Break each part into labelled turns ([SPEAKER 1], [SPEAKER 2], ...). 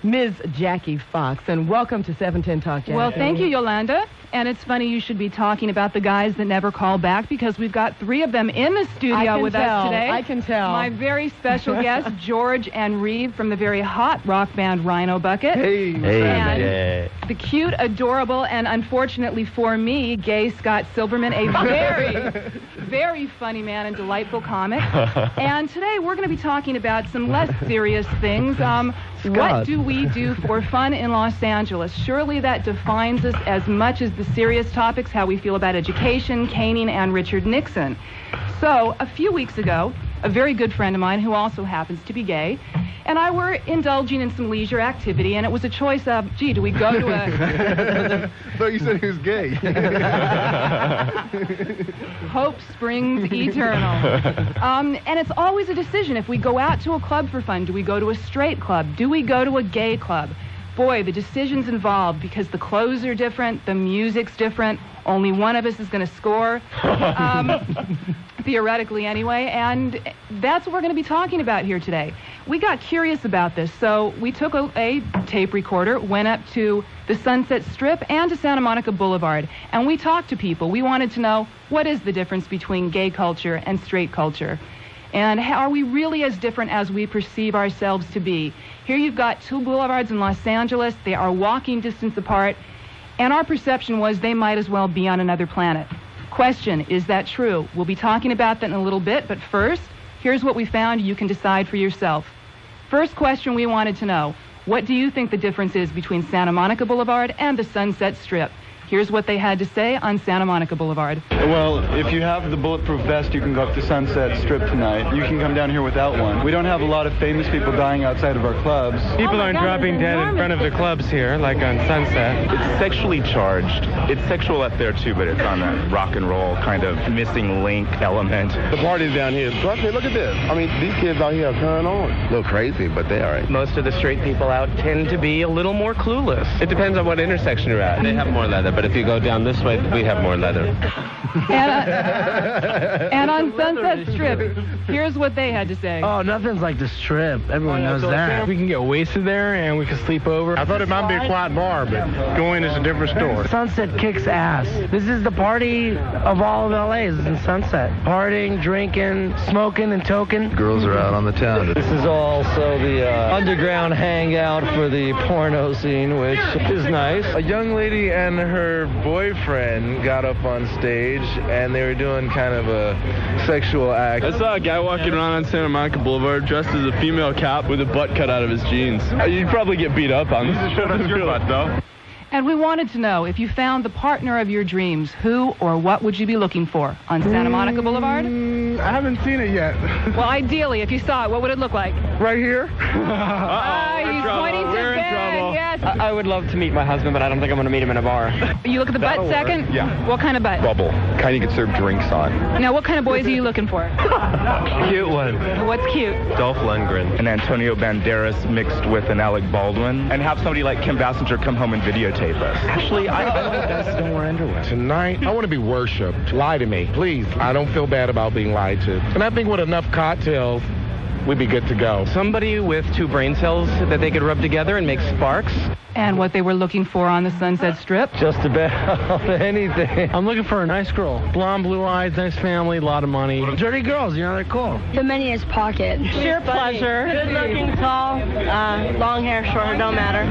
[SPEAKER 1] Ms. Jackie Fox, and welcome to 710 Talk, Jackie.
[SPEAKER 2] Well, thank you, Yolanda. And it's funny you should be talking about the guys that never call back, because we've got three of them in the studio with us today.
[SPEAKER 1] I can tell.
[SPEAKER 2] My very special guests, George and Reeve from the very hot rock band Rhino Bucket.
[SPEAKER 3] Hey.
[SPEAKER 2] And the cute, adorable, and unfortunately for me, gay Scott Silverman, a very, very funny man and delightful comic. And today we're going to be talking about some less serious things. What do we do for fun in Los Angeles? Surely that defines us as much as the serious topics, how we feel about education, caning, and Richard Nixon. So, a few weeks ago, a very good friend of mine who also happens to be gay, and I were indulging in some leisure activity, and it was a choice of, gee, do we go to a...
[SPEAKER 3] I thought you said he was gay.
[SPEAKER 2] Hope springs eternal. And it's always a decision. If we go out to a club for fun, do we go to a straight club? Do we go to a gay club? Boy, the decision's involved because the clothes are different, the music's different, only one of us is going to score, theoretically anyway, and that's what we're going to be talking about here today. We got curious about this, so we took a tape recorder, went up to the Sunset Strip and to Santa Monica Boulevard, and we talked to people. We wanted to know, what is the difference between gay culture and straight culture? And how are we really as different as we perceive ourselves to be? Here you've got two boulevards in Los Angeles. They are walking distance apart, and our perception was they might as well be on another planet. Question, is that true? We'll be talking about that in a little bit, but first, here's what we found. You can decide for yourself. First question we wanted to know, what do you think the difference is between Santa Monica Boulevard and the Sunset Strip? Here's what they had to say on Santa Monica Boulevard.
[SPEAKER 4] Well, if you have the bulletproof vest, you can go up to Sunset Strip tonight. You can come down here without one. We don't have a lot of famous people dying outside of our clubs.
[SPEAKER 5] People aren't dropping dead in front of the clubs here, like on Sunset.
[SPEAKER 6] It's sexually charged. It's sexual up there, too, but it's on that rock and roll kind of missing link element.
[SPEAKER 3] The party's down here. Trust me, look at this. I mean, these kids out here are carrying on. A little crazy, but they all right.
[SPEAKER 5] Most of the straight people out tend to be a little more clueless. It depends on what intersection you're at. They have more leather, but if you go down this way, we have more leather.
[SPEAKER 2] And on Sunset Strip, here's what they had to say.
[SPEAKER 7] Oh, nothing's like the Strip. Everyone knows that.
[SPEAKER 5] We can get wasted there, and we can sleep over.
[SPEAKER 3] I thought it might be a quiet bar, but going is a different story.
[SPEAKER 7] Sunset kicks ass. This is the party of all of LA. This is in Sunset. Partying, drinking, smoking, and toking.
[SPEAKER 3] Girls are out on the town.
[SPEAKER 8] This is also the underground hangout for the porno scene, which is nice.
[SPEAKER 9] A young lady and her boyfriend got up on stage, and they were doing kind of a sexual act.
[SPEAKER 4] I saw a guy walking around on Santa Monica Boulevard dressed as a female cop with a butt cut out of his jeans. You'd probably get beat up on this. That's your butt, though.
[SPEAKER 2] And we wanted to know, if you found the partner of your dreams, who or what would you be looking for on Santa Monica Boulevard?
[SPEAKER 3] I haven't seen it yet.
[SPEAKER 2] Well, ideally, if you saw it, what would it look like?
[SPEAKER 3] Right here?
[SPEAKER 2] He's pointing to bed, yes.
[SPEAKER 5] I would love to meet my husband, but I don't think I'm going to meet him in a bar.
[SPEAKER 2] You look at the butt second?
[SPEAKER 6] Yeah.
[SPEAKER 2] What kind of butt?
[SPEAKER 6] Bubble. Kind you can serve drinks on.
[SPEAKER 2] Now, what kind of boys are you looking for?
[SPEAKER 5] Cute one.
[SPEAKER 2] What's cute?
[SPEAKER 5] Dolph Lundgren.
[SPEAKER 6] An Antonio Banderas mixed with an Alec Baldwin. And have somebody like Kim Basinger come home and videotape us. Actually, I
[SPEAKER 5] Don't wear underwear.
[SPEAKER 3] Tonight, I want to be worshipped. Lie to me, please. I don't feel bad about being lied to. And I think with enough cocktails, we'd be good to go.
[SPEAKER 5] Somebody with two brain cells that they could rub together and make sparks.
[SPEAKER 2] And what they were looking for on the Sunset Strip?
[SPEAKER 8] Just about anything.
[SPEAKER 5] I'm looking for a nice girl. Blonde, blue eyes, nice family, a lot of money.
[SPEAKER 7] Dirty girls, you know, they're cool.
[SPEAKER 10] The money in his pocket.
[SPEAKER 11] Sheer pleasure. Good looking, tall, long hair, short hair, don't matter.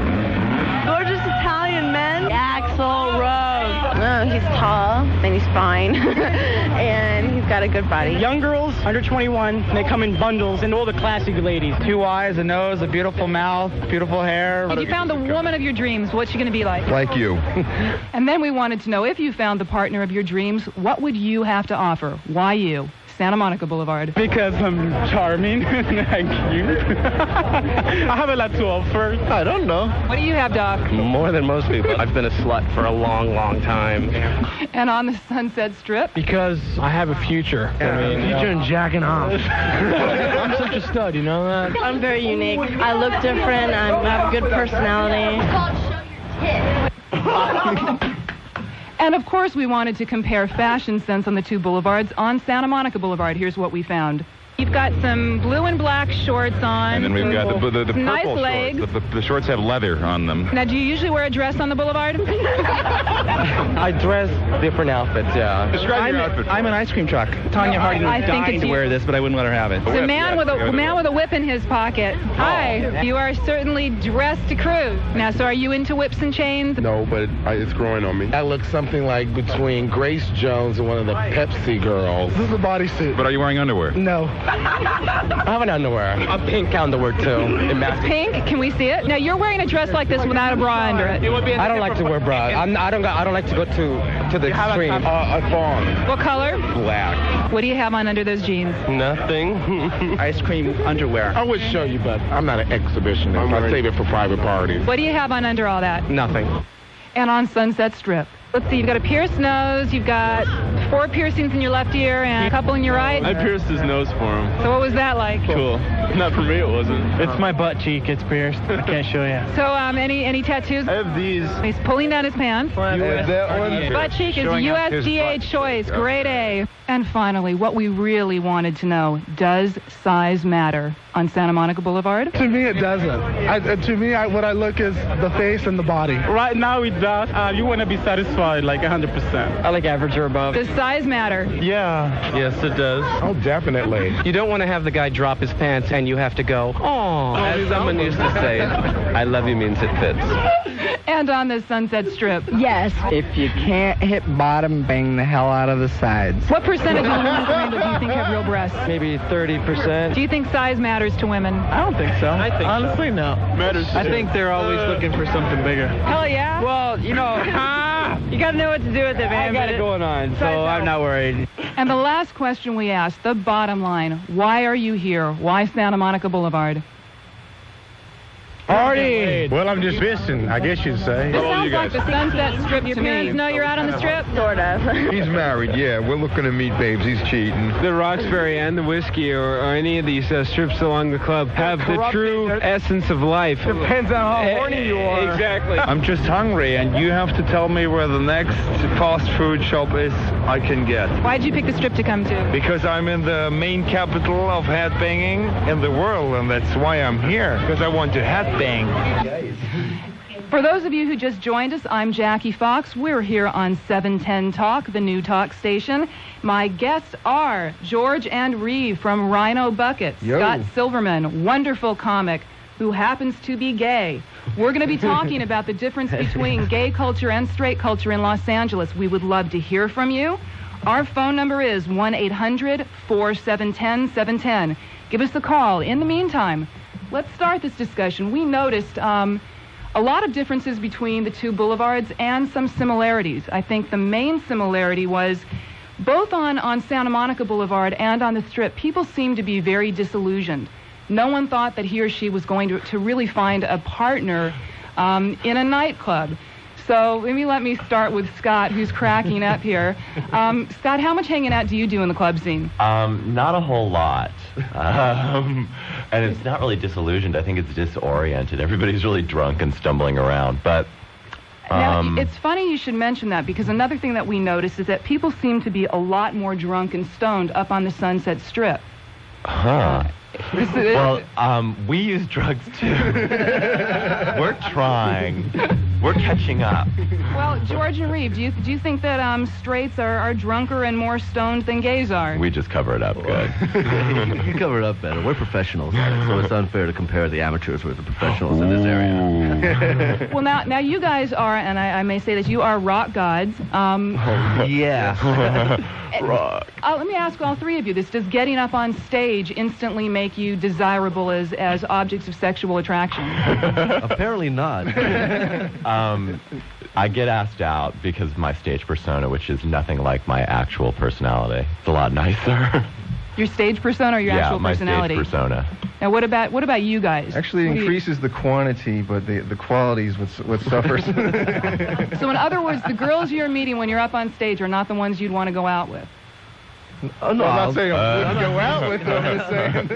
[SPEAKER 11] Gorgeous Italian men. Axl Rose.
[SPEAKER 10] No, he's tall and he's fine. And he's got a good body.
[SPEAKER 5] Young girls, under 21, they come in bundles, and all the classic ladies. 2 eyes, a nose, a beautiful mouth, beautiful hair.
[SPEAKER 2] If you found the woman of your dreams, what's she going to be like?
[SPEAKER 3] Like you.
[SPEAKER 2] And then we wanted to know, if you found the partner of your dreams, what would you have to offer? Why you? Santa Monica Boulevard.
[SPEAKER 4] Because I'm charming and cute. I have a lot to offer.
[SPEAKER 3] I don't know.
[SPEAKER 2] What do you have, Doc?
[SPEAKER 5] More than most people. I've been a slut for a long, long time.
[SPEAKER 2] And on the Sunset Strip?
[SPEAKER 5] Because I have a future.
[SPEAKER 7] Future and jacking off.
[SPEAKER 5] I'm such a stud, you know that?
[SPEAKER 11] I'm very unique. I look different. I have a good personality.
[SPEAKER 2] And of course, we wanted to compare fashion sense on the two boulevards. On Santa Monica Boulevard, here's what we found. You've got some blue and black shorts on.
[SPEAKER 12] And then we've got the purple
[SPEAKER 2] nice
[SPEAKER 12] shorts.
[SPEAKER 2] legs.
[SPEAKER 12] The shorts have leather on them.
[SPEAKER 2] Now, do you usually wear a dress on the boulevard?
[SPEAKER 8] I dress different outfits, yeah.
[SPEAKER 12] Describe your outfit.
[SPEAKER 13] I'm an ice cream truck. Tanya Harding
[SPEAKER 2] I
[SPEAKER 13] was
[SPEAKER 2] think
[SPEAKER 13] dying
[SPEAKER 2] it's
[SPEAKER 13] to
[SPEAKER 2] you.
[SPEAKER 13] wear this, but I wouldn't let her have it.
[SPEAKER 2] It's a man with a whip in his pocket. Hi. You are certainly dressed to cruise. Now, so are you into whips and chains?
[SPEAKER 3] No, but it's growing on me. I look something like between Grace Jones and one of the Pepsi girls.
[SPEAKER 4] This is a bodysuit.
[SPEAKER 12] But are you wearing underwear?
[SPEAKER 4] No.
[SPEAKER 8] I have an underwear. A pink underwear, too.
[SPEAKER 2] Pink? Can we see it? Now, you're wearing a dress like this without a bra under it.
[SPEAKER 8] I don't like to wear bras. I don't like to go to the extreme.
[SPEAKER 3] A thong.
[SPEAKER 2] What color?
[SPEAKER 12] Black.
[SPEAKER 2] What do you have on under those jeans?
[SPEAKER 8] Nothing.
[SPEAKER 13] Ice cream underwear.
[SPEAKER 3] I would show you, but I'm not an exhibitionist. I save it for private parties.
[SPEAKER 2] What do you have on under all that?
[SPEAKER 8] Nothing.
[SPEAKER 2] And on Sunset Strip. Let's see, you've got a pierced nose, you've got 4 piercings in your left ear and a couple in your right.
[SPEAKER 5] I pierced his nose for him.
[SPEAKER 2] So what was that like?
[SPEAKER 5] Cool. Not for me, it wasn't.
[SPEAKER 13] It's my butt cheek. It's pierced. I can't show you.
[SPEAKER 2] So any tattoos?
[SPEAKER 12] I have these.
[SPEAKER 2] He's pulling down his pants.
[SPEAKER 3] That one?
[SPEAKER 2] Butt cheek is USDA choice, grade A. And finally, what we really wanted to know, does size matter on Santa Monica Boulevard?
[SPEAKER 4] To me, it doesn't. To me, what I look is the face and the body.
[SPEAKER 13] Right now, it does. You want to be satisfied, like 100%.
[SPEAKER 8] I like average or above.
[SPEAKER 2] Does size matter?
[SPEAKER 13] Yeah.
[SPEAKER 5] Yes, it does.
[SPEAKER 3] Oh, definitely.
[SPEAKER 8] You don't want to have the guy drop his pants and you have to go, oh.
[SPEAKER 5] As someone used to say, I love you means it fits.
[SPEAKER 2] And on the Sunset Strip.
[SPEAKER 1] Yes. If you can't hit bottom, bang the hell out of the sides.
[SPEAKER 2] What percentage of women do you think have real breasts?
[SPEAKER 8] Maybe 30%.
[SPEAKER 2] Do you think size matters to women?
[SPEAKER 13] I don't think so.
[SPEAKER 5] I think
[SPEAKER 13] Honestly, no.
[SPEAKER 5] Matters.
[SPEAKER 13] I think they're always looking for something bigger.
[SPEAKER 2] Hell yeah.
[SPEAKER 13] Well, you know, you got to know what to do with it, man.
[SPEAKER 8] I got it going on, so I'm not worried.
[SPEAKER 2] And the last question we asked, the bottom line, why are you here? Why Santa Monica Boulevard?
[SPEAKER 3] Party! Well, I'm just fishing, I guess you'd say.
[SPEAKER 2] This sounds like the Sunset Strip. Your parents know you're out on the Strip?
[SPEAKER 10] Sort of.
[SPEAKER 14] He's married, yeah. We're looking to meet babes. He's cheating.
[SPEAKER 5] The Roxbury and the whiskey or any of these strips along the club have the true essence of life.
[SPEAKER 13] Depends on how horny you are.
[SPEAKER 5] Exactly.
[SPEAKER 6] I'm just hungry, and you have to tell me where the next fast food shop is I can get.
[SPEAKER 2] Why'd you pick the Strip to come to?
[SPEAKER 6] Because I'm in the main capital of headbanging in the world, and that's why I'm here. Because I want to headbang.
[SPEAKER 2] For those of you who just joined us, I'm Jackie Fox. We're here on 710 Talk, the new talk station. My guests are George and Reeve from Rhino Buckets, Scott Silverman, wonderful comic who happens to be gay. We're going to be talking about the difference between gay culture and straight culture in Los Angeles. We would love to hear from you. Our phone number is 1-800-4710-710. Give us a call. In the meantime, let's start this discussion. We noticed a lot of differences between the two boulevards and some similarities. I think the main similarity was both on Santa Monica Boulevard and on the Strip, people seemed to be very disillusioned. No one thought that he or she was going to really find a partner in a nightclub. So maybe let me start with Scott, who's cracking up here. Scott, how much hanging out do you do in the club scene?
[SPEAKER 15] Not a whole lot. And it's not really disillusioned. I think it's disoriented. Everybody's really drunk and stumbling around. But
[SPEAKER 2] now, it's funny you should mention that, because another thing that we noticed is that people seem to be a lot more drunk and stoned up on the Sunset Strip.
[SPEAKER 15] Huh. Well, we use drugs too. We're trying. We're catching up.
[SPEAKER 2] Well, George and Reeve, do you think that straights are drunker and more stoned than gays are?
[SPEAKER 15] We just cover it up good.
[SPEAKER 16] You cover it up better. We're professionals, so it's unfair to compare the amateurs with the professionals in this area.
[SPEAKER 2] Well, now you guys are, and I may say that you are rock gods.
[SPEAKER 16] Yeah.
[SPEAKER 15] Rock.
[SPEAKER 2] Let me ask all three of you this. Does getting up on stage instantly make you desirable as objects of sexual attraction?
[SPEAKER 16] Apparently not.
[SPEAKER 15] I get asked out because my stage persona, which is nothing like my actual personality. It's a lot nicer.
[SPEAKER 2] Your stage persona or your actual personality?
[SPEAKER 15] Yeah, my stage persona.
[SPEAKER 2] Now, what about you guys?
[SPEAKER 14] Actually, it increases the quantity, but the quality is what suffers.
[SPEAKER 2] So in other words, the girls you're meeting when you're up on stage are not the ones you'd want to go out with?
[SPEAKER 14] Oh, no, I'm not saying I wouldn't go out with them. I'm just saying.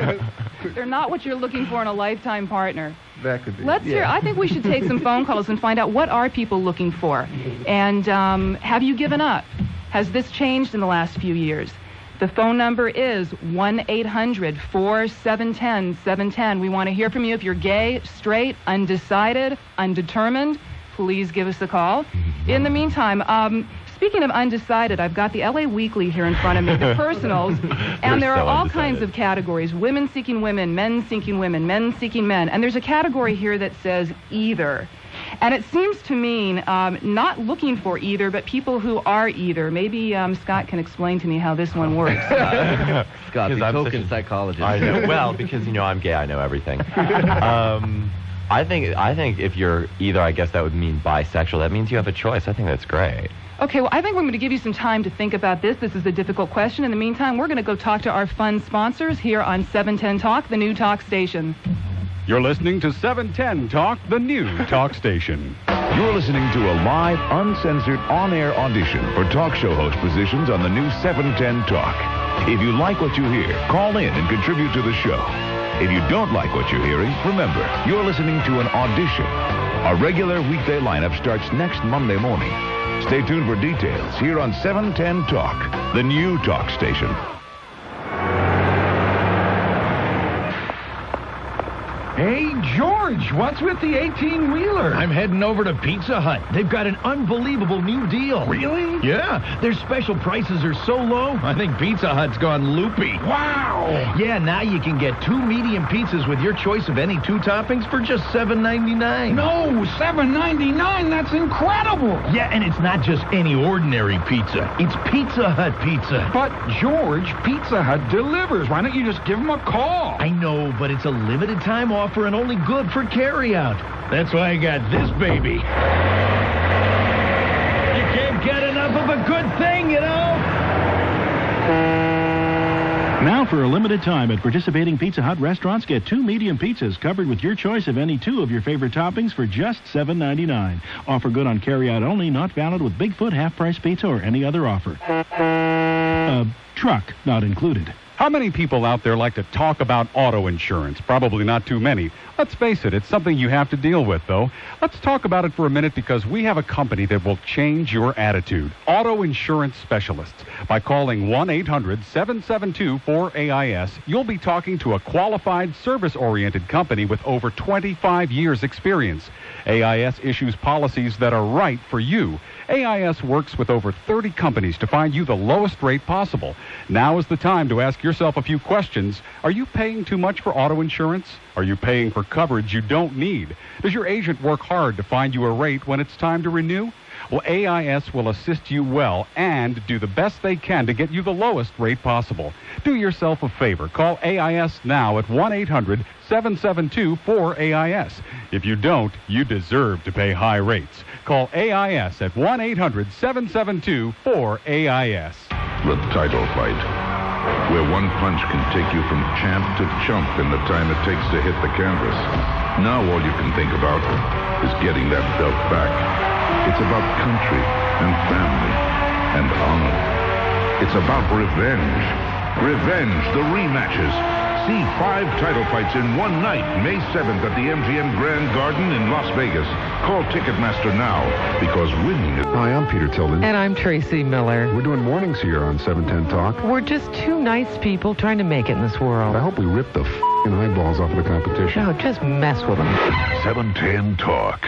[SPEAKER 2] They're not what you're looking for in a lifetime partner.
[SPEAKER 14] That could be.
[SPEAKER 2] Let's hear. I think we should take some phone calls and find out what are people looking for. And have you given up? Has this changed in the last few years? The phone number is 1-800-4710-710. We want to hear from you if you're gay, straight, undecided, undetermined. Please give us a call. In the meantime, speaking of undecided, I've got the LA Weekly here in front of me, the personals, and there are all kinds of categories. Women seeking women, men seeking women, men seeking men. And there's a category here that says either. And it seems to mean not looking for either, but people who are either. Maybe Scott can explain to me how this one works.
[SPEAKER 16] Scott, the token psychologist.
[SPEAKER 15] I know. Well, because, I'm gay, I know everything. I think if you're either, I guess that would mean bisexual. That means you have a choice. I think that's great.
[SPEAKER 2] Okay, well, I think we're going to give you some time to think about this. This is a difficult question. In the meantime, we're going to go talk to our fun sponsors here on 710 Talk, the new talk station.
[SPEAKER 17] You're listening to 710 Talk, the new talk station.
[SPEAKER 18] You're listening to a live, uncensored, on-air audition for talk show host positions on the new 710 Talk. If you like what you hear, call in and contribute to the show. If you don't like what you're hearing, remember, you're listening to an audition. Our regular weekday lineup starts next Monday morning. Stay tuned for details here on 710 Talk, the new talk station.
[SPEAKER 19] Hey, George, what's with the 18-wheeler?
[SPEAKER 20] I'm heading over to Pizza Hut. They've got an unbelievable new deal.
[SPEAKER 19] Really?
[SPEAKER 20] Yeah. Their special prices are so low, I think Pizza Hut's gone loopy.
[SPEAKER 19] Wow!
[SPEAKER 20] Yeah, now you can get 2 medium pizzas with your choice of any 2 toppings for just $7.99.
[SPEAKER 19] No, $7.99? That's incredible!
[SPEAKER 20] Yeah, and it's not just any ordinary pizza. It's Pizza Hut pizza.
[SPEAKER 19] But, George, Pizza Hut delivers. Why don't you just give them a call?
[SPEAKER 20] I know, but it's a limited time offer and only good for carryout. That's why I got this baby. You can't get enough of a good thing,
[SPEAKER 17] Now, for a limited time at participating Pizza Hut restaurants, get 2 medium pizzas covered with your choice of any 2 of your favorite toppings for just $7.99. Offer good on carryout only, not valid with Bigfoot, half-price pizza, or any other offer. Truck not included. How many people out there like to talk about auto insurance? Probably not too many. Let's face it, it's something you have to deal with, though. Let's talk about it for a minute because we have a company that will change your attitude. Auto Insurance Specialists. By calling 1-800-772-4AIS, you'll be talking to a qualified, service-oriented company with over 25 years' experience. AIS issues policies that are right for you. AIS works with over 30 companies to find you the lowest rate possible. Now is the time to ask yourself a few questions. Are you paying too much for auto insurance? Are you paying for coverage you don't need? Does your agent work hard to find you a rate when it's time to renew? Well, AIS will assist you well and do the best they can to get you the lowest rate possible. Do yourself a favor. Call AIS now at 1-800-772-4AIS. If you don't, you deserve to pay high rates. Call AIS at 1-800-772-4AIS.
[SPEAKER 18] The title fight, where one punch can take you from champ to chump in the time it takes to hit the canvas. Now all you can think about is getting that belt back. It's about country and family and honor. It's about revenge. Revenge, the rematches. See 5 title fights in one night, May 7th at the MGM Grand Garden in Las Vegas. Call Ticketmaster now, because winning is...
[SPEAKER 21] Hi, I'm Peter Tilden.
[SPEAKER 22] And I'm Tracy Miller.
[SPEAKER 21] We're doing mornings here on 710 Talk.
[SPEAKER 22] We're just 2 nice people trying to make it in this world.
[SPEAKER 21] I hope we rip the f***ing eyeballs off of the competition.
[SPEAKER 22] No, just mess with them.
[SPEAKER 18] 710 Talk.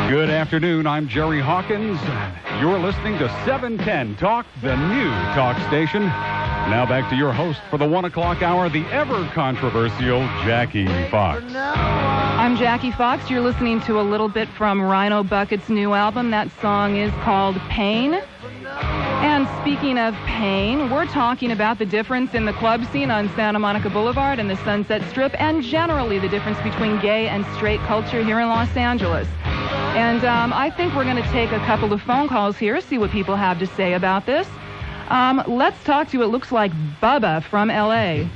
[SPEAKER 17] Good afternoon. I'm Jerry Hawkins. You're listening to 710 Talk, the new talk station. Now back to your host for the 1 o'clock hour, the ever-controversial Jackie Fox.
[SPEAKER 2] I'm Jackie Fox. You're listening to a little bit from Rhino Bucket's new album. That song is called Pain. And speaking of pain, we're talking about the difference in the club scene on Santa Monica Boulevard and the Sunset Strip, and generally the difference between gay and straight culture here in Los Angeles. And I think we're going to take a couple of phone calls here, see what people have to say about this. Let's talk to, it looks like Bubba from L.A.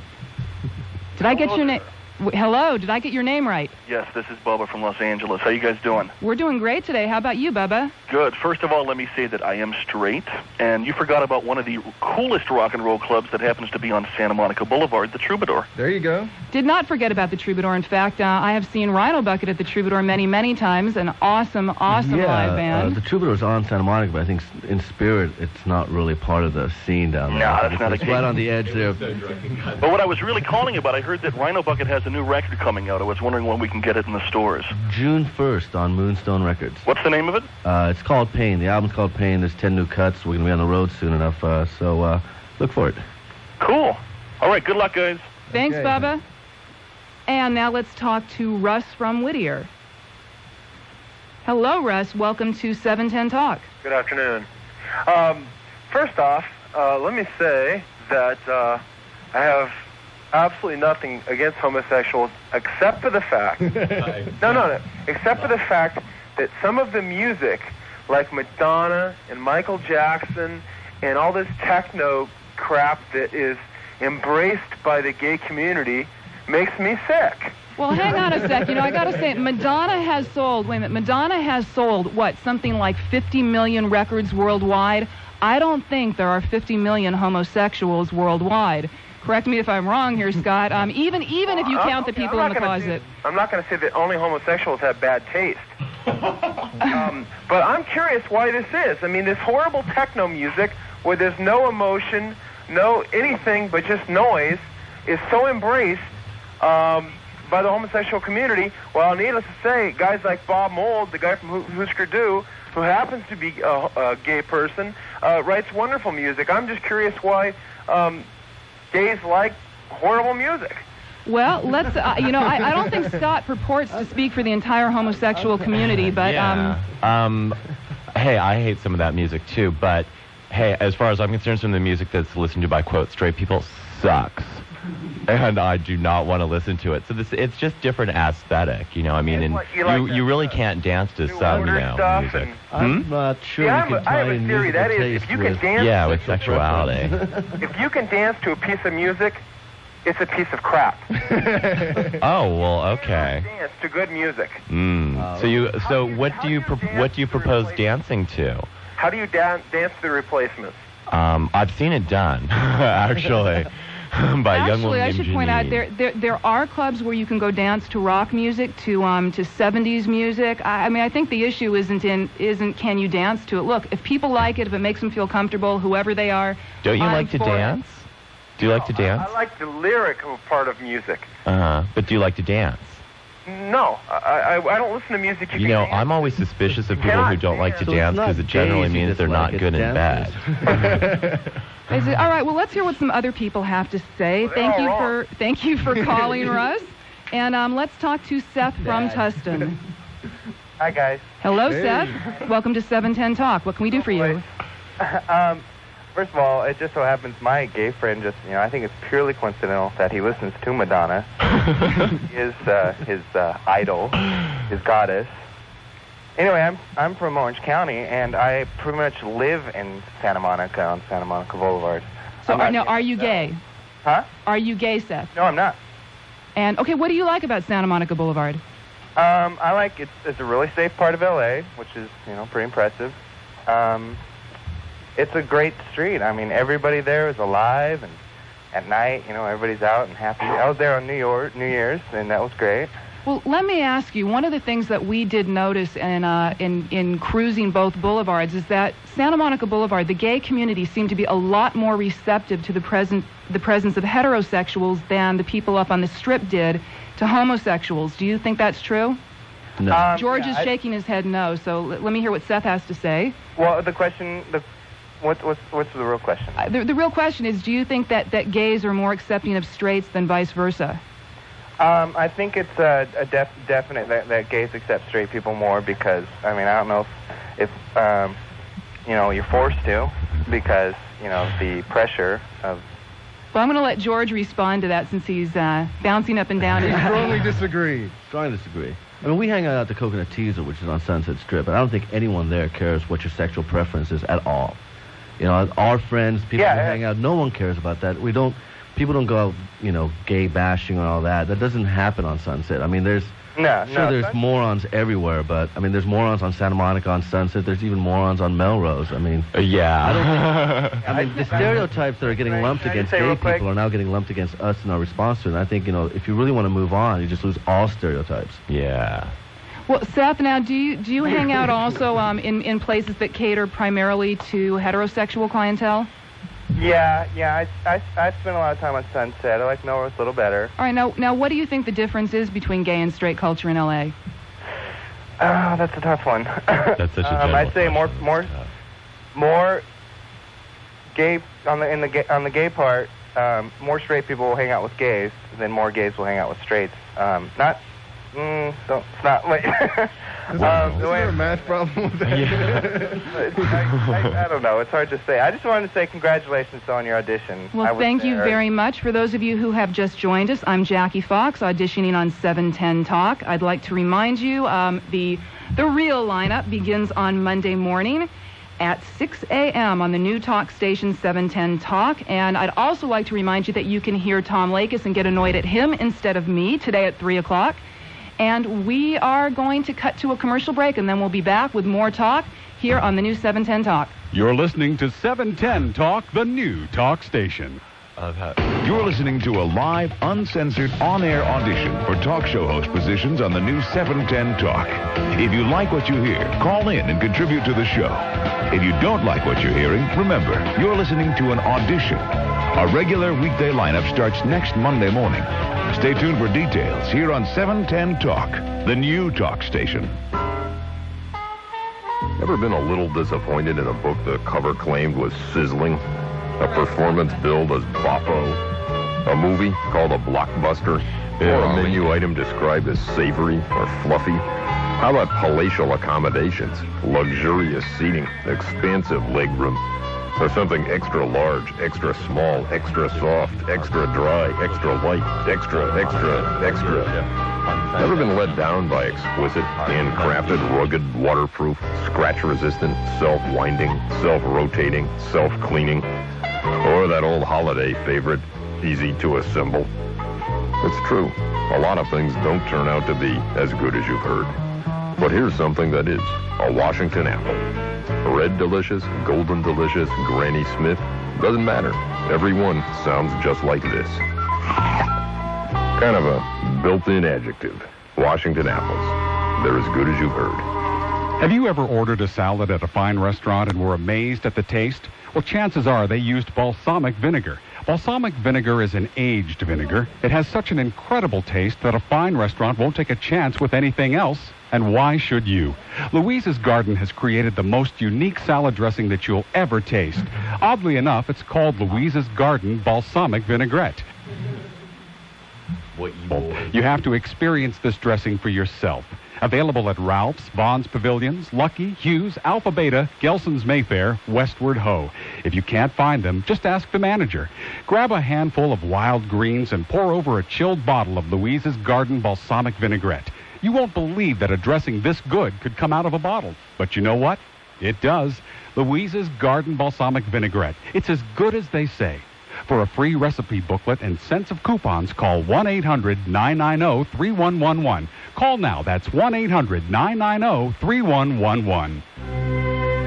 [SPEAKER 2] Did I get your name? Hello, did I get your name right?
[SPEAKER 7] Yes, this is Bubba from Los Angeles. How you guys doing?
[SPEAKER 2] We're doing great today. How about you, Bubba?
[SPEAKER 7] Good. First of all, let me say that I am straight, and you forgot about one of the coolest rock and roll clubs that happens to be on Santa Monica Boulevard, the Troubadour.
[SPEAKER 14] There you go.
[SPEAKER 2] Did not forget about the Troubadour. In fact, I have seen Rhino Bucket at the Troubadour many, many times. An awesome live band.
[SPEAKER 16] The Troubadour's on Santa Monica, but I think in spirit, it's not really part of the scene down there.
[SPEAKER 7] No, that's not a
[SPEAKER 16] It's right on the edge there.
[SPEAKER 7] But what I was really calling about, I heard that Rhino Bucket has a new record coming out. I was wondering when we can get it in the stores.
[SPEAKER 16] June 1st on Moonstone Records.
[SPEAKER 7] What's the name of it?
[SPEAKER 16] It's called Pain. The album's called Pain. There's 10 new cuts. We're going to be on the road soon enough, so look for it.
[SPEAKER 7] Cool. All right, good luck, guys.
[SPEAKER 2] Thanks, Bubba. And now let's talk to Russ from Whittier. Hello, Russ. Welcome to 710 Talk.
[SPEAKER 9] Good afternoon. First off, let me say that I have absolutely nothing against homosexuals except for the fact except for the fact that some of the music, like Madonna and Michael Jackson and all this techno crap that is embraced by the gay community, makes me sick.
[SPEAKER 2] Well, hang on a sec. I got to say, Madonna has sold, what, something like 50 million records worldwide? I don't think there are 50 million homosexuals worldwide. Correct me if I'm wrong here, Scott. Even if you count the people in the closet.
[SPEAKER 9] I'm not going to say that only homosexuals have bad taste. But I'm curious why this is. I mean, this horrible techno music where there's no emotion, no anything but just noise, is so embraced by the homosexual community. Well, needless to say, guys like Bob Mould, the guy from Husker Du, who happens to be a gay person, writes wonderful music. I'm just curious why gays like horrible music.
[SPEAKER 2] Well, let's, I don't think Scott purports to speak for the entire homosexual community, but...
[SPEAKER 15] Hey, I hate some of that music, too, but, hey, as far as I'm concerned, some of the music that's listened to by, quote, straight people sucks. And I do not want to listen to it. So it's just different aesthetic, I mean, and you really can't dance to some, music.
[SPEAKER 16] I'm not sure
[SPEAKER 9] I
[SPEAKER 16] you can
[SPEAKER 9] have
[SPEAKER 16] tie
[SPEAKER 9] a
[SPEAKER 16] in
[SPEAKER 9] theory. That is, if you can dance...
[SPEAKER 15] with sexuality.
[SPEAKER 9] If you can dance to a piece of music, it's a piece of crap.
[SPEAKER 15] Oh, well, okay.
[SPEAKER 9] Dance to good music.
[SPEAKER 15] So what do you propose dancing to?
[SPEAKER 9] How do you dance to the Replacements?
[SPEAKER 15] I've seen it done, actually. By a young woman
[SPEAKER 2] I
[SPEAKER 15] named
[SPEAKER 2] should point out
[SPEAKER 15] Janine.
[SPEAKER 2] there are clubs where you can go dance to rock music, to 70s music. I mean, I think the issue isn't can you dance to it. Look, if people like it, if it makes them feel comfortable, whoever they are.
[SPEAKER 15] Don't you like to dance? Do you like to dance?
[SPEAKER 9] I like the lyric part of music.
[SPEAKER 15] But do you like to dance?
[SPEAKER 9] No, I don't listen to music you can dance.
[SPEAKER 15] I'm always suspicious of people who don't like to dance because it generally means they're not good in bed.
[SPEAKER 2] All right, well, let's hear what some other people have to say. Thank you for calling, Russ. And let's talk to Seth from Tustin.
[SPEAKER 9] Hi, guys.
[SPEAKER 2] Hello, Seth. Welcome to 710 Talk. What can we do for you?
[SPEAKER 23] First of all, it just so happens my gay friend just, I think it's purely coincidental that he listens to Madonna. Is his idol, his goddess. Anyway, I'm from Orange County, and I pretty much live in Santa Monica on Santa Monica Boulevard.
[SPEAKER 2] So are you gay?
[SPEAKER 23] Huh?
[SPEAKER 2] Are you gay, Seth?
[SPEAKER 23] No, I'm not.
[SPEAKER 2] And okay, what do you like about Santa Monica Boulevard?
[SPEAKER 23] I like it's a really safe part of LA, which is pretty impressive. It's a great street. I mean, everybody there is alive, and at night, everybody's out and happy. I was there on New Year's, and that was great.
[SPEAKER 2] Well, let me ask you, one of the things that we did notice in cruising both boulevards is that Santa Monica Boulevard, the gay community seemed to be a lot more receptive to the presence of heterosexuals than the people up on the Strip did to homosexuals. Do you think that's true?
[SPEAKER 23] No.
[SPEAKER 2] George is shaking his head no, so let me hear what Seth has to say.
[SPEAKER 23] Well, the question... What's the real question?
[SPEAKER 2] The real question is, do you think that gays are more accepting of straights than vice versa?
[SPEAKER 23] I think it's a definite that gays accept straight people more because, I don't know if you're forced to because, the pressure of...
[SPEAKER 2] Well, I'm going to let George respond to that since he's bouncing up and down.
[SPEAKER 14] Strongly disagree.
[SPEAKER 16] Strongly disagree. I mean, we hang out at the Coconut Teaser, which is on Sunset Strip, and I don't think anyone there cares what your sexual preference is at all. Our friends, people who hang out, no one cares about that. We don't people don't go out, gay bashing and all that. That doesn't happen on Sunset. I mean, there's morons everywhere, but I mean, there's morons on Santa Monica, on Sunset. There's even morons on Melrose. I mean, I mean, the stereotypes that are getting lumped against gay people are now getting lumped against us in our response to it. And I think, if you really want to move on, you just lose all stereotypes.
[SPEAKER 15] Yeah.
[SPEAKER 2] Well, Seth, now do you hang out also in places that cater primarily to heterosexual clientele?
[SPEAKER 23] Yeah. I spend a lot of time on Sunset. I like Melrose a little better.
[SPEAKER 2] All right, now what do you think the difference is between gay and straight culture in L.A.?
[SPEAKER 23] Oh, that's a tough one.
[SPEAKER 15] That's such a general
[SPEAKER 23] I'd say more gay on the gay part. More straight people will hang out with gays than more gays will hang out with straights. It's not like.
[SPEAKER 14] Is there a math problem with that?
[SPEAKER 23] I don't know. It's hard to say. I just wanted to say congratulations on your audition.
[SPEAKER 2] Well, thank you very much. For those of you who have just joined us, I'm Jackie Fox, auditioning on 710 Talk. I'd like to remind you the real lineup begins on Monday morning at 6 a.m. on the new talk station 710 Talk. And I'd also like to remind you that you can hear Tom Lakis and get annoyed at him instead of me today at 3 o'clock. And we are going to cut to a commercial break, and then we'll be back with more talk here on the new 710 Talk.
[SPEAKER 17] You're listening to 710 Talk, the new talk station.
[SPEAKER 18] You're listening to a live, uncensored, on-air audition for talk show host positions on the new 710 Talk. If you like what you hear, call in and contribute to the show. If you don't like what you're hearing, remember, you're listening to an audition. Our regular weekday lineup starts next Monday morning. Stay tuned for details here on 710 Talk, the new talk station.
[SPEAKER 4] Ever been a little disappointed in a book the cover claimed was sizzling? A performance billed as boffo? A movie called a blockbuster? Or a menu item described as savory or fluffy? How about palatial accommodations, luxurious seating, expansive legroom? Or something extra large, extra small, extra soft, extra dry, extra light, extra. Never been let down by exquisite, handcrafted, rugged, waterproof, scratch-resistant, self-winding, self-rotating, self-cleaning, or that old holiday favorite, easy to assemble? It's true. A lot of things don't turn out to be as good as you've heard. But here's something that is. A Washington apple. Red delicious, golden delicious, Granny Smith. Doesn't matter. Every one sounds just like this. Kind of a built-in adjective. Washington apples. They're as good as you've heard.
[SPEAKER 17] Have you ever ordered a salad at a fine restaurant and were amazed at the taste? Well, chances are they used balsamic vinegar. Balsamic vinegar is an aged vinegar. It has such an incredible taste that a fine restaurant won't take a chance with anything else. And why should you? Louise's Garden has created the most unique salad dressing that you'll ever taste. Oddly enough, it's called Louise's Garden Balsamic Vinaigrette. You have to experience this dressing for yourself. Available at Ralph's, Vaughn's Pavilions, Lucky, Hughes, Alpha Beta, Gelson's Mayfair, Westward Ho. If you can't find them, just ask the manager. Grab a handful of wild greens and pour over a chilled bottle of Louise's Garden Balsamic Vinaigrette. You won't believe that a dressing this good could come out of a bottle. But you know what? It does. Louise's Garden Balsamic Vinaigrette. It's as good as they say. For a free recipe booklet and cents of coupons, call 1-800-990-3111. Call now. That's 1-800-990-3111.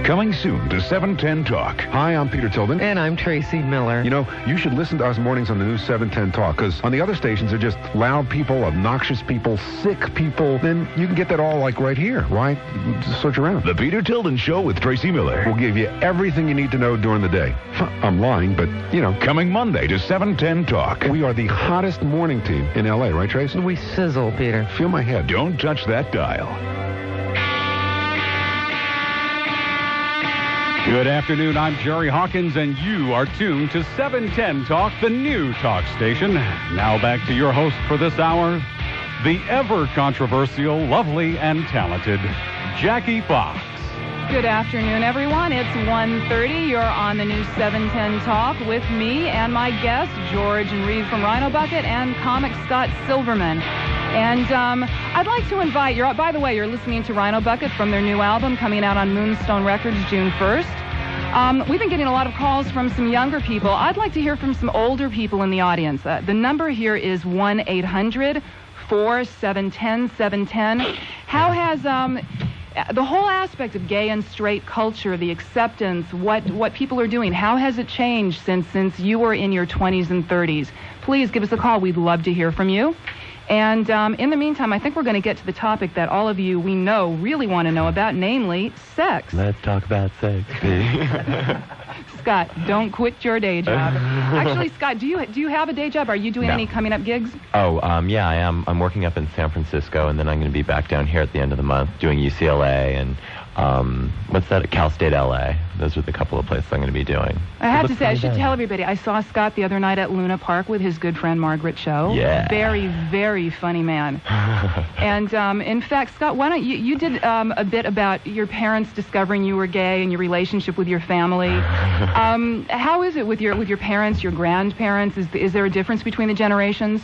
[SPEAKER 18] Coming soon to 710 Talk.
[SPEAKER 21] Hi, I'm Peter Tilden.
[SPEAKER 22] And I'm Tracy Miller.
[SPEAKER 21] You know, you should listen to us mornings on the new 710 Talk, because on the other stations are just loud people, obnoxious people, sick people. Then you can get that all like right here. Why? Just search around.
[SPEAKER 18] The Peter Tilden Show with Tracy Miller.
[SPEAKER 21] We'll give you everything you need to know during the day. I'm lying, but, you know.
[SPEAKER 18] Coming Monday to 710 Talk.
[SPEAKER 21] We are the hottest morning team in L.A., right, Tracy?
[SPEAKER 22] We sizzle, Peter.
[SPEAKER 21] Feel my head.
[SPEAKER 18] Don't touch that dial.
[SPEAKER 17] Good afternoon, I'm Jerry Hawkins, and you are tuned to 710 Talk, the new talk station. Now back to your host for this hour, the ever-controversial, lovely, and talented Jackie Fox.
[SPEAKER 2] Good afternoon, everyone. It's 1:30. You're on the new 710 Talk with me and my guest, George and Reeve from Rhino Bucket, and comic Scott Silverman. And I'd like to invite you, by the way, you're listening to Rhino Bucket from their new album coming out on Moonstone Records June 1st. We've been getting a lot of calls from some younger people. I'd like to hear from some older people in the audience. The number here is 1-800-471-710. How has the whole aspect of gay and straight culture, the acceptance, what people are doing, how has it changed since you were in your 20s and 30s? Please give us a call. We'd love to hear from you. And in the meantime, I think we're going to get to the topic that all of you we know really want to know about, namely sex.
[SPEAKER 15] Let's talk about sex.
[SPEAKER 2] Scott, don't quit your day job. Actually, Scott, do you have a day job? Are you doing any coming up gigs?
[SPEAKER 15] Oh, yeah, I am. I'm working up in San Francisco, and then I'm going to be back down here at the end of the month doing UCLA and what's that? Cal State LA. Those are the couple of places I'm going to be doing.
[SPEAKER 2] I have to say, I should tell everybody, I saw Scott the other night at Luna Park with his good friend Margaret Cho.
[SPEAKER 15] Yeah.
[SPEAKER 2] Very, very funny man. And in fact, Scott, why don't you did a bit about your parents discovering you were gay and your relationship with your family. How is it with your parents, your grandparents? Is there a difference between the generations?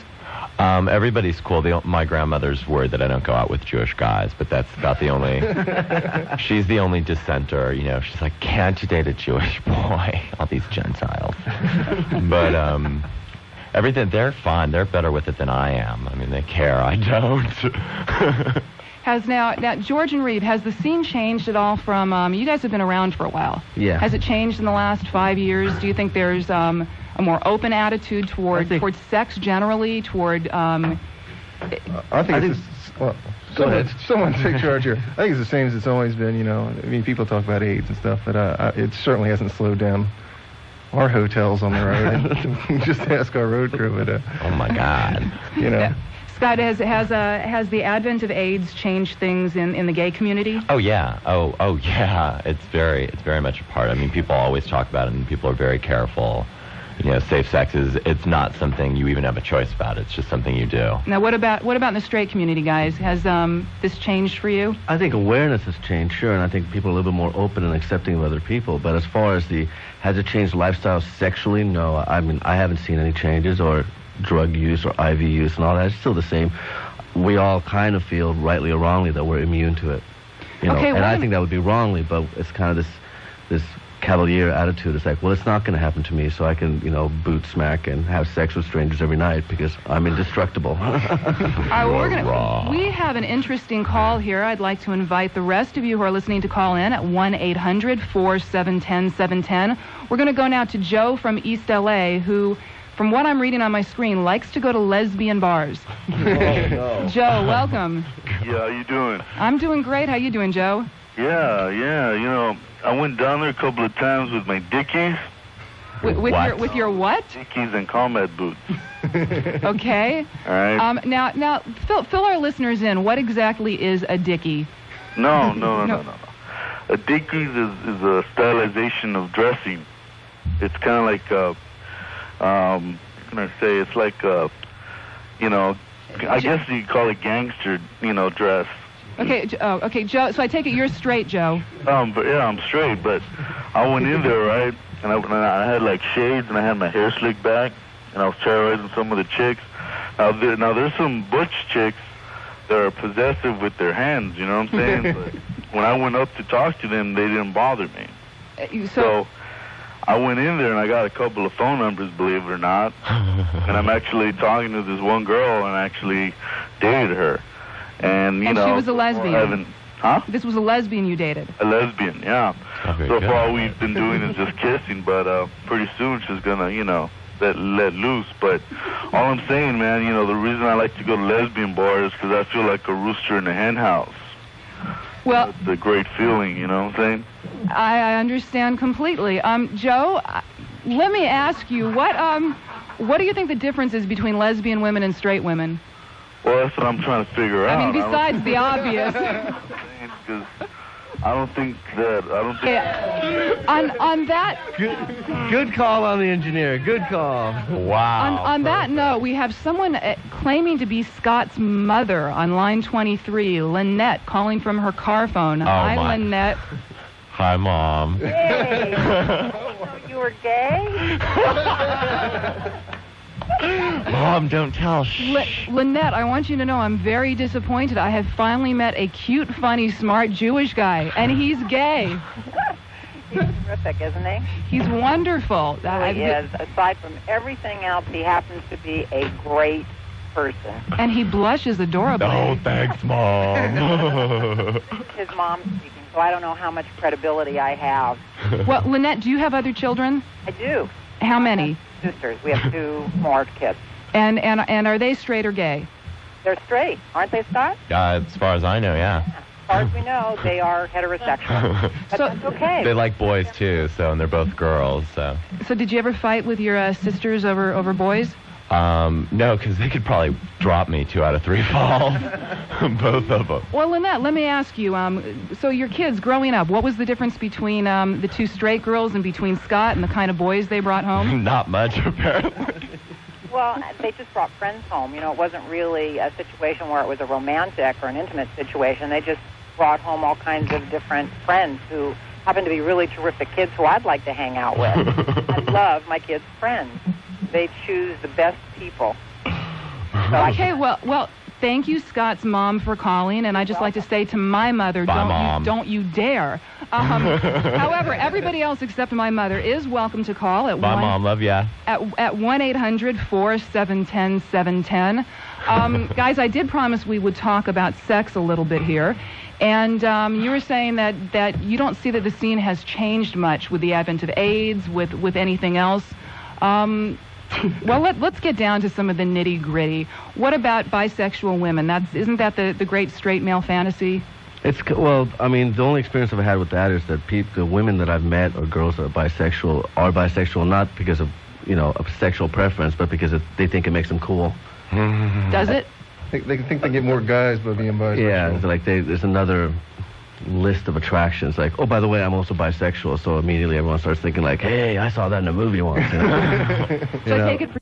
[SPEAKER 15] Everybody's cool. My grandmother's worried that I don't go out with Jewish guys, but that's about the only... She's the only dissenter, you know. She's like, can't you date a Jewish boy? All these Gentiles. But everything, they're fine. They're better with it than I am. I mean, they care. I don't.
[SPEAKER 2] Has now, George and Reeve, has the scene changed at all from... you guys have been around for a while.
[SPEAKER 16] Yeah.
[SPEAKER 2] Has it changed in the last 5 years? Do you think there's... a more open attitude toward sex generally, toward...
[SPEAKER 14] I think it's... Well,
[SPEAKER 16] go ahead.
[SPEAKER 14] Someone take charge here. I think it's the same as it's always been, you know. I mean, people talk about AIDS and stuff, but it certainly hasn't slowed down our hotels on the road. And just ask our road crew. But,
[SPEAKER 15] oh, my God.
[SPEAKER 14] You know.
[SPEAKER 2] Yeah. Scott, has the advent of AIDS changed things in the gay community?
[SPEAKER 15] Oh, yeah. Oh, yeah. It's very much a part. I mean, people always talk about it, and people are very careful. You know, safe sex it's not something you even have a choice about. It's just something you do.
[SPEAKER 2] Now, what about in the straight community, guys? Has this changed for you?
[SPEAKER 16] I think awareness has changed, sure, and I think people are a little bit more open and accepting of other people. But as far as has it changed lifestyle sexually? No, I mean, I haven't seen any changes or drug use or IV use and all that. It's still the same. We all kind of feel, rightly or wrongly, that we're immune to it. You know? And I think that would be wrongly, but it's kind of this cavalier attitude. It's like, well, it's not going to happen to me, so I can, you know, boot smack and have sex with strangers every night because I'm indestructible.
[SPEAKER 2] All right, we have an interesting call here. I'd like to invite the rest of you who are listening to call in at 1-800-471-710. We're going to go now to Joe from East LA, who, from what I'm reading on my screen, likes to go to lesbian bars.
[SPEAKER 1] Oh, no.
[SPEAKER 2] Joe, welcome.
[SPEAKER 1] Yeah, how you doing?
[SPEAKER 2] I'm doing great. How you doing, Joe?
[SPEAKER 1] Yeah, you know, I went down there a couple of times with my dickies.
[SPEAKER 2] With your what?
[SPEAKER 1] Dickies and combat boots.
[SPEAKER 2] Okay.
[SPEAKER 1] All right.
[SPEAKER 2] Now, fill our listeners in. What exactly is a dickie?
[SPEAKER 1] No. A dickies is a stylization of dressing. It's kind of like, how can I say? It's like, you know, I guess you call it gangster, you know, dress.
[SPEAKER 2] Okay, okay, Joe. So I take it you're straight, Joe.
[SPEAKER 1] But yeah, I'm straight. But I went in there, right, and I had like shades, and I had my hair slicked back, and I was terrorizing some of the chicks. Now there's some butch chicks that are possessive with their hands. You know what I'm saying? But when I went up to talk to them, they didn't bother me. So I went in there and I got a couple of phone numbers, believe it or not, and I'm actually talking to this one girl and actually dated her. And you know,
[SPEAKER 2] she was a lesbian.
[SPEAKER 1] Huh?
[SPEAKER 2] This was a lesbian you dated.
[SPEAKER 1] A lesbian, yeah. So far all we've been doing is just kissing, but pretty soon she's gonna, you know, let loose. But all I'm saying, man, you know, the reason I like to go to lesbian bars is because I feel like a rooster in a hen house.
[SPEAKER 2] Well,
[SPEAKER 1] it's a great feeling, you know what I'm saying?
[SPEAKER 2] I understand completely. Joe, let me ask you, what do you think the difference is between lesbian women and straight women?
[SPEAKER 1] Well, that's what I'm trying to figure out.
[SPEAKER 2] I mean, besides the obvious.
[SPEAKER 1] Because I don't think that.
[SPEAKER 2] On that.
[SPEAKER 16] Good call on the engineer. Good call.
[SPEAKER 15] Wow.
[SPEAKER 2] On that note, we have someone claiming to be Scott's mother on line 23, Lynette, calling from her car phone. Hi, Lynette.
[SPEAKER 15] Hi, Mom.
[SPEAKER 11] Hey. So you were gay?
[SPEAKER 15] Mom, don't tell.
[SPEAKER 2] Lynette, I want you to know I'm very disappointed. I have finally met a cute, funny, smart Jewish guy, and he's gay.
[SPEAKER 11] terrific, isn't he?
[SPEAKER 2] He's wonderful.
[SPEAKER 11] He is. Aside from everything else, he happens to be a great person.
[SPEAKER 2] And he blushes adorably.
[SPEAKER 15] Oh, thanks, Mom.
[SPEAKER 11] His mom's speaking, so I don't know how much credibility I have.
[SPEAKER 2] Well, Lynette, do you have other children?
[SPEAKER 11] I do.
[SPEAKER 2] How many?
[SPEAKER 11] Sisters. We have 2 more kids.
[SPEAKER 2] And are they straight or gay?
[SPEAKER 11] They're straight, aren't they, Scott?
[SPEAKER 15] As far as I know, yeah.
[SPEAKER 11] As far as we know, they are heterosexual. But that's okay.
[SPEAKER 15] They like boys too, and they're both girls. So
[SPEAKER 2] did you ever fight with your sisters over boys?
[SPEAKER 15] No, because they could probably drop me 2 out of 3 falls, both of them.
[SPEAKER 2] Well, Lynette, let me ask you. So your kids growing up, what was the difference between the 2 straight girls and between Scott and the kind of boys they brought home?
[SPEAKER 15] Not much, apparently.
[SPEAKER 11] Well, they just brought friends home. You know, it wasn't really a situation where it was a romantic or an intimate situation. They just brought home all kinds of different friends who happened to be really terrific kids who I'd like to hang out with. I love my kids' friends. They choose the best people. So
[SPEAKER 2] okay, well, thank you, Scott's mom, for calling, and I just like to say to my mother, don't you dare. However, everybody else except my mother is welcome to call at
[SPEAKER 15] Bye, Mom, love ya.
[SPEAKER 2] At 1-800-477-710. Guys, I did promise we would talk about sex a little bit here. And you were saying that you don't see that the scene has changed much with the advent of AIDS, with anything else. Well, let's get down to some of the nitty-gritty. What about bisexual women? Isn't that the great straight male fantasy?
[SPEAKER 16] Well, I mean, the only experience I've had with that is that the women that I've met or girls that are bisexual not because of, a sexual preference, but because they think it makes them cool.
[SPEAKER 2] Does it?
[SPEAKER 14] They think they get more guys by being bisexual.
[SPEAKER 16] Yeah, it's like there's another list of attractions. Like, oh, by the way, I'm also bisexual. So immediately everyone starts thinking like, hey, I saw that in a movie once.
[SPEAKER 2] So I take it for